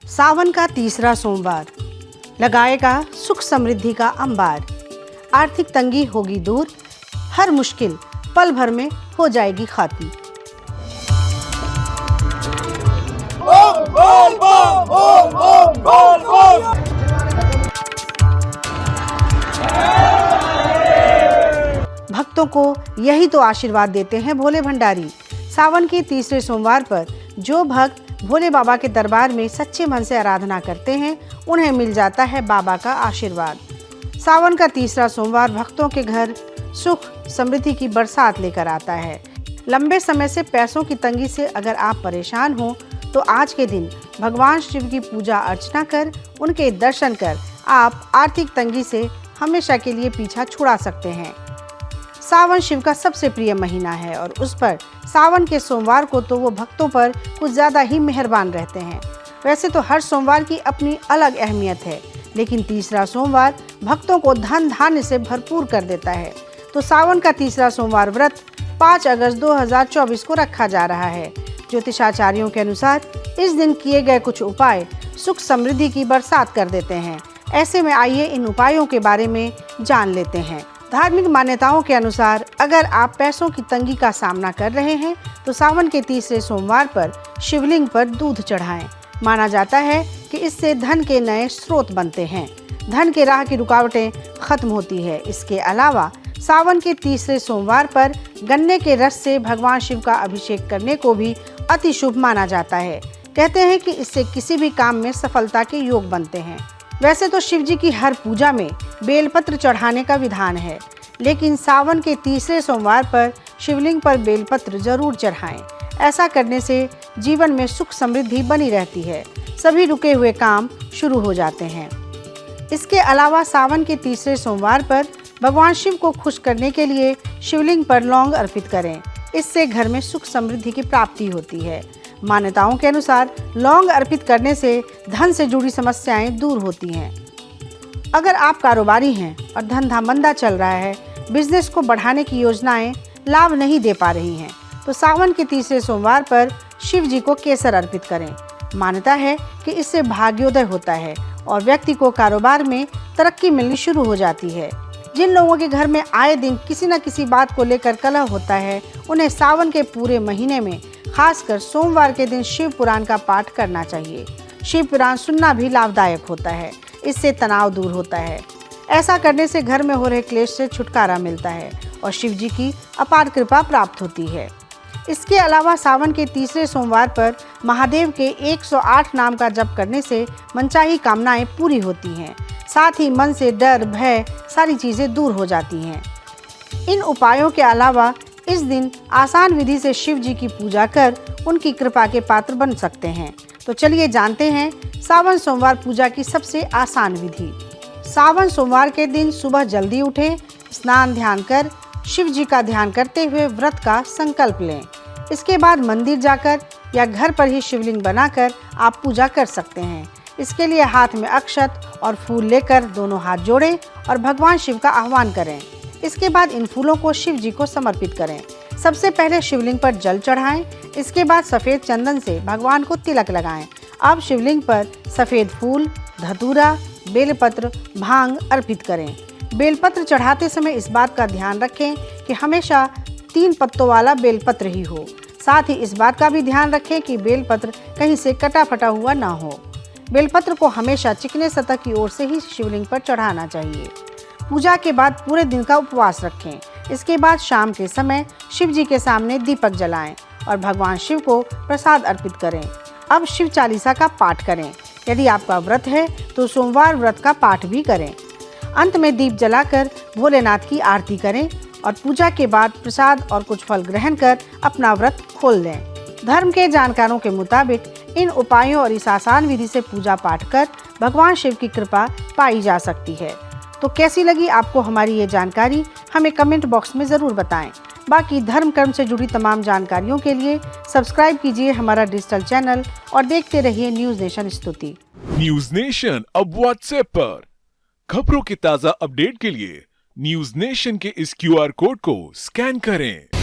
सावन का तीसरा सोमवार लगाएगा सुख समृद्धि का अंबार। आर्थिक तंगी होगी दूर, हर मुश्किल पल भर में हो जाएगी खत्म। भक्तों को यही तो आशीर्वाद देते हैं भोले भंडारी। सावन के तीसरे सोमवार पर जो भक्त भोले बाबा के दरबार में सच्चे मन से आराधना करते हैं, उन्हें मिल जाता है बाबा का आशीर्वाद। सावन का तीसरा सोमवार भक्तों के घर सुख समृद्धि की बरसात लेकर आता है। लंबे समय से पैसों की तंगी से अगर आप परेशान हो तो आज के दिन भगवान शिव की पूजा अर्चना कर उनके दर्शन कर आप आर्थिक तंगी से हमेशा के लिए पीछा छुड़ा सकते हैं। सावन शिव का सबसे प्रिय महीना है और उस पर सावन के सोमवार को तो वो भक्तों पर कुछ ज़्यादा ही मेहरबान रहते हैं। वैसे तो हर सोमवार की अपनी अलग अहमियत है, लेकिन तीसरा सोमवार भक्तों को धन धान्य से भरपूर कर देता है। तो सावन का तीसरा सोमवार व्रत 5 अगस्त 2024 को रखा जा रहा है। ज्योतिषाचार्यों के अनुसार इस दिन किए गए कुछ उपाय सुख समृद्धि की बरसात कर देते हैं। ऐसे में आइए इन उपायों के बारे में जान लेते हैं। धार्मिक मान्यताओं के अनुसार अगर आप पैसों की तंगी का सामना कर रहे हैं तो सावन के तीसरे सोमवार पर शिवलिंग पर दूध चढ़ाएं। माना जाता है कि इससे धन के नए स्रोत बनते हैं, धन के राह की रुकावटें खत्म होती है। इसके अलावा सावन के तीसरे सोमवार पर गन्ने के रस से भगवान शिव का अभिषेक करने को भी अति शुभ माना जाता है। कहते हैं कि इससे किसी भी काम में सफलता के योग बनते हैं। वैसे तो शिव जी की हर पूजा में बेलपत्र चढ़ाने का विधान है, लेकिन सावन के तीसरे सोमवार पर शिवलिंग पर बेलपत्र जरूर चढ़ाएं। ऐसा करने से जीवन में सुख समृद्धि बनी रहती है, सभी रुके हुए काम शुरू हो जाते हैं। इसके अलावा सावन के तीसरे सोमवार पर भगवान शिव को खुश करने के लिए शिवलिंग पर लौंग अर्पित करें। इससे घर में सुख समृद्धि की प्राप्ति होती है। मान्यताओं के अनुसार लौंग अर्पित करने से धन से जुड़ी समस्याएं दूर होती हैं। अगर आप कारोबारी हैं और धंधा मंदा चल रहा है, बिजनेस को बढ़ाने की योजनाएं लाभ नहीं दे पा रही हैं, तो सावन के तीसरे सोमवार पर शिव जी को केसर अर्पित करें। मान्यता है कि इससे भाग्योदय होता है और व्यक्ति को कारोबार में तरक्की मिलनी शुरू हो जाती है। जिन लोगों के घर में आए दिन किसी न किसी बात को लेकर कलह होता है, उन्हें सावन के पूरे महीने में खासकर सोमवार के दिन शिव पुराण का पाठ करना चाहिए। शिव पुराण सुनना भी लाभदायक होता है, इससे तनाव दूर होता है। ऐसा करने से घर में हो रहे क्लेश से छुटकारा मिलता है और शिव जी की अपार कृपा प्राप्त होती है। इसके अलावा सावन के तीसरे सोमवार पर महादेव के 108 नाम का जप करने से मनचाही कामनाएं पूरी होती हैं। साथ ही मन से डर भय सारी चीज़ें दूर हो जाती हैं। इन उपायों के अलावा इस दिन आसान विधि से शिव जी की पूजा कर उनकी कृपा के पात्र बन सकते हैं। तो चलिए जानते हैं सावन सोमवार पूजा की सबसे आसान विधि। सावन सोमवार के दिन सुबह जल्दी उठें, स्नान ध्यान कर शिव जी का ध्यान करते हुए व्रत का संकल्प लें। इसके बाद मंदिर जाकर या घर पर ही शिवलिंग बनाकर आप पूजा कर सकते हैं। इसके लिए हाथ में अक्षत और फूल लेकर दोनों हाथ जोड़ें और भगवान शिव का आह्वान करें। इसके बाद इन फूलों को शिव जी को समर्पित करें। सबसे पहले शिवलिंग पर जल चढ़ाएं। इसके बाद सफ़ेद चंदन से भगवान को तिलक लगाएं। अब शिवलिंग पर सफ़ेद फूल, धतूरा, बेलपत्र, भांग अर्पित करें। बेलपत्र चढ़ाते समय इस बात का ध्यान रखें कि हमेशा 3 पत्तों वाला बेलपत्र ही हो। साथ ही इस बात का भी ध्यान रखें कि बेलपत्र कहीं से कटा फटा हुआ ना हो। बेलपत्र को हमेशा चिकने सतह की ओर से ही शिवलिंग पर चढ़ाना चाहिए। पूजा के बाद पूरे दिन का उपवास रखें। इसके बाद शाम के समय शिव जी के सामने दीपक जलाएं और भगवान शिव को प्रसाद अर्पित करें। अब शिव चालीसा का पाठ करें। यदि आपका व्रत है तो सोमवार व्रत का पाठ भी करें। अंत में दीप जलाकर भोलेनाथ की आरती करें और पूजा के बाद प्रसाद और कुछ फल ग्रहण कर अपना व्रत खोल दें। धर्म के जानकारों के मुताबिक इन उपायों और इस आसान विधि से पूजा पाठ कर भगवान शिव की कृपा पाई जा सकती है। तो कैसी लगी आपको हमारी ये जानकारी, हमें कमेंट बॉक्स में ज़रूर बताएं। बाकी धर्म कर्म से जुड़ी तमाम जानकारियों के लिए सब्सक्राइब कीजिए हमारा डिजिटल चैनल और देखते रहिए न्यूज़ नेशन स्तुति। न्यूज़ नेशन अब व्हाट्सएप पर खबरों के ताज़ा अपडेट के लिए न्यूज़ नेशन के इस QR कोड को स्कैन करें।